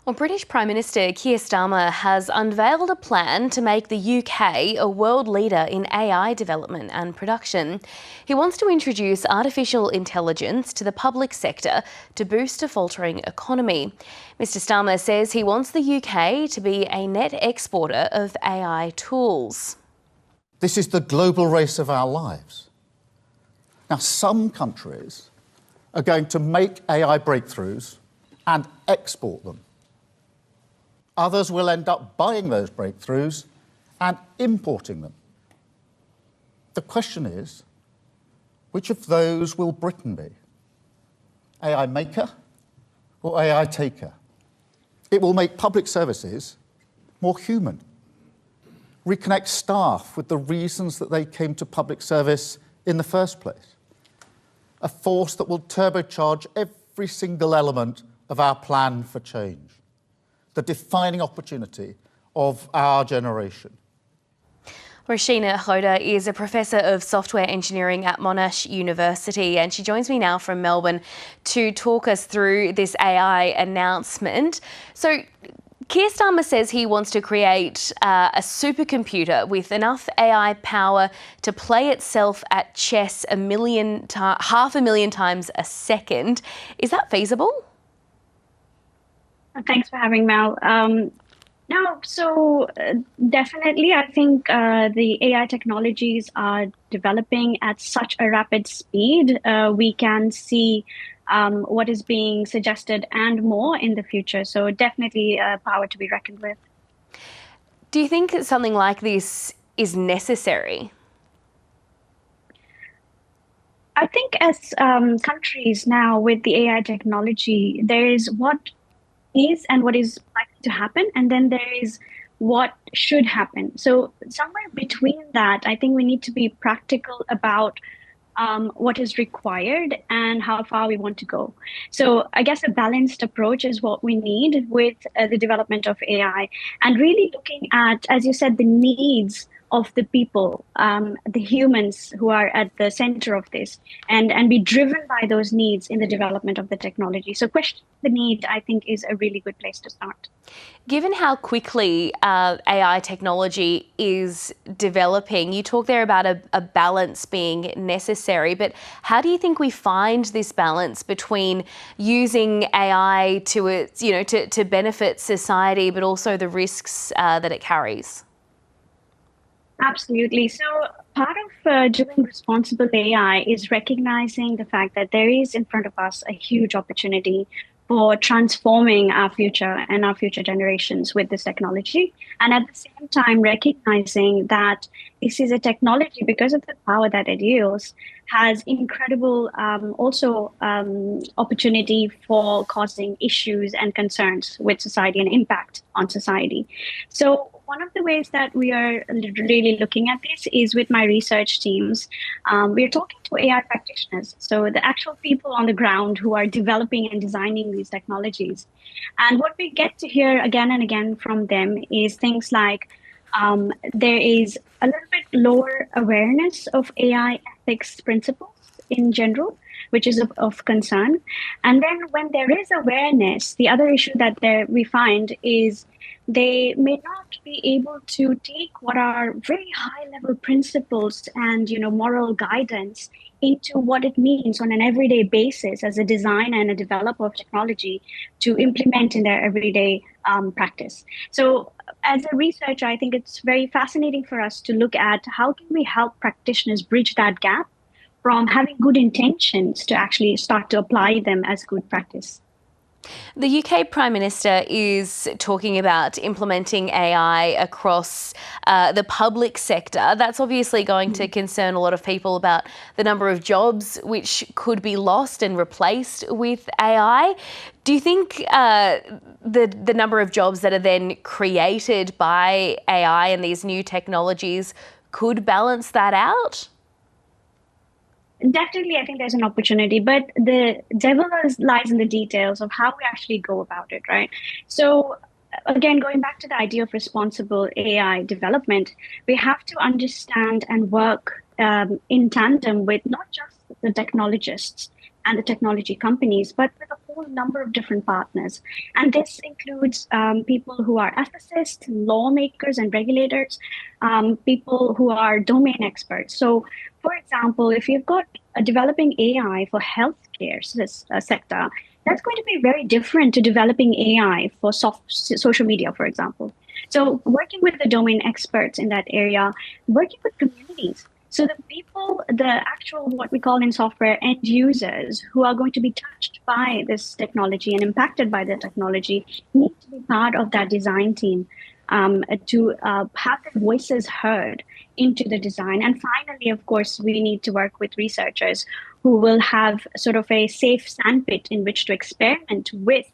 Well, British Prime Minister Keir Starmer has unveiled a plan to make the UK a world leader in AI development and production. He wants to introduce artificial intelligence to the public sector to boost a faltering economy. Mr Starmer says he wants the UK to be a net exporter of AI tools. This is the global race of our lives. Now, some countries are going to make AI breakthroughs and export them. Others will end up buying those breakthroughs and importing them. The question is, which of those will Britain be? AI maker or AI taker? It will make public services more human, reconnect staff with the reasons that they came to public service in the first place, a force that will turbocharge every single element of our plan for change, the defining opportunity of our generation. Rashina Hoda is a professor of software engineering at Monash University, and she joins me now from Melbourne to talk us through this AI announcement. So, Keir Starmer says he wants to create a supercomputer with enough AI power to play itself at chess half a million times a second. Is that feasible? Thanks for having Mel. Definitely, I think the AI technologies are developing at such a rapid speed. We can see what is being suggested and more in the future. So definitely power to be reckoned with. Do you think that something like this is necessary? I think as countries now with the AI technology, there is what is and what is likely to happen, and then there is what should happen. So somewhere between that, I think we need to be practical about what is required and how far we want to go. So I guess a balanced approach is what we need with the development of AI, and really looking at, as you said, the needs of the people, the humans who are at the center of this, and be driven by those needs in the development of the technology. So question the need, I think, is a really good place to start. Given how quickly AI technology is developing, you talk there about a balance being necessary, but how do you think we find this balance between using AI to benefit society, but also the risks that it carries? Absolutely. So part of doing responsible AI is recognizing the fact that there is in front of us a huge opportunity for transforming our future and our future generations with this technology. And at the same time, recognizing that this is a technology, because of the power that it yields, has incredible opportunity for causing issues and concerns with society and impact on society. So one of the ways that we are really looking at this is with my research teams. We're talking to AI practitioners, so the actual people on the ground who are developing and designing these technologies. And what we get to hear again and again from them is things like there is a little bit lower awareness of AI ethics principles in general, which is of concern. And then when there is awareness, the other issue that we find is they may not be able to take what are very high-level principles and moral guidance into what it means on an everyday basis as a designer and a developer of technology to implement in their everyday practice. So as a researcher, I think it's very fascinating for us to look at how can we help practitioners bridge that gap from having good intentions to actually start to apply them as good practice. The UK Prime Minister is talking about implementing AI across the public sector. That's obviously going to concern a lot of people about the number of jobs which could be lost and replaced with AI. Do you think the number of jobs that are then created by AI and these new technologies could balance that out? Definitely, I think there's an opportunity, but the devil lies in the details of how we actually go about it, right? So again, going back to the idea of responsible AI development, we have to understand and work in tandem with not just the technologists and the technology companies, but with a whole number of different partners. And this includes people who are ethicists, lawmakers and regulators, people who are domain experts. So, for example, if you've got a developing AI for healthcare sector, that's going to be very different to developing AI for social media, for example. So working with the domain experts in that area, working with communities. So the people, the actual, what we call in software, end users who are going to be touched by this technology and impacted by the technology need to be part of that design team to have their voices heard into the design. And finally, of course, we need to work with researchers who will have sort of a safe sandpit in which to experiment with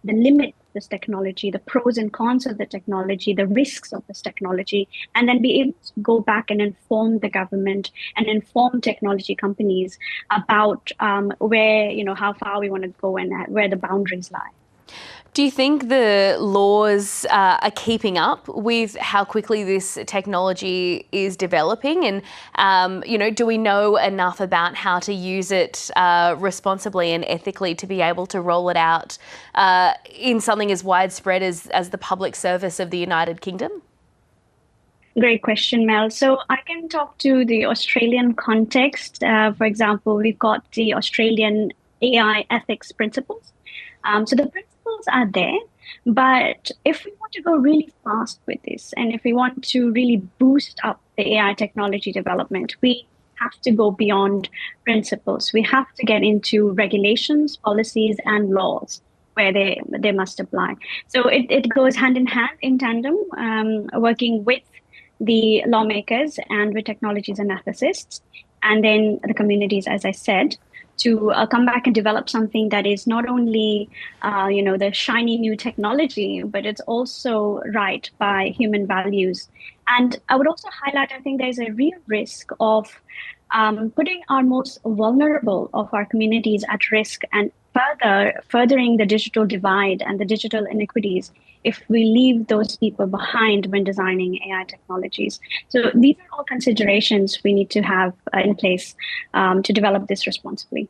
the limits of this technology, the pros and cons of the technology, the risks of this technology, and then be able to go back and inform the government and inform technology companies about where, how far we want to go and where the boundaries lie. Do you think the laws are keeping up with how quickly this technology is developing? And, do we know enough about how to use it responsibly and ethically to be able to roll it out in something as widespread as the public service of the United Kingdom? Great question, Mel. So I can talk to the Australian context. For example, we've got the Australian AI ethics principles. So the principles are there, but if we want to go really fast with this, and if we want to really boost up the AI technology development, we have to go beyond principles. We have to get into regulations, policies, and laws where they must apply. So it goes hand in tandem, working with the lawmakers and with technologies and ethicists, and then the communities, as I said, to come back and develop something that is not only, the shiny new technology, but it's also right by human values. And I would also highlight, I think there's a real risk of putting our most vulnerable of our communities at risk and furthering the digital divide and the digital inequities if we leave those people behind when designing AI technologies. So these are all considerations we need to have in place to develop this responsibly.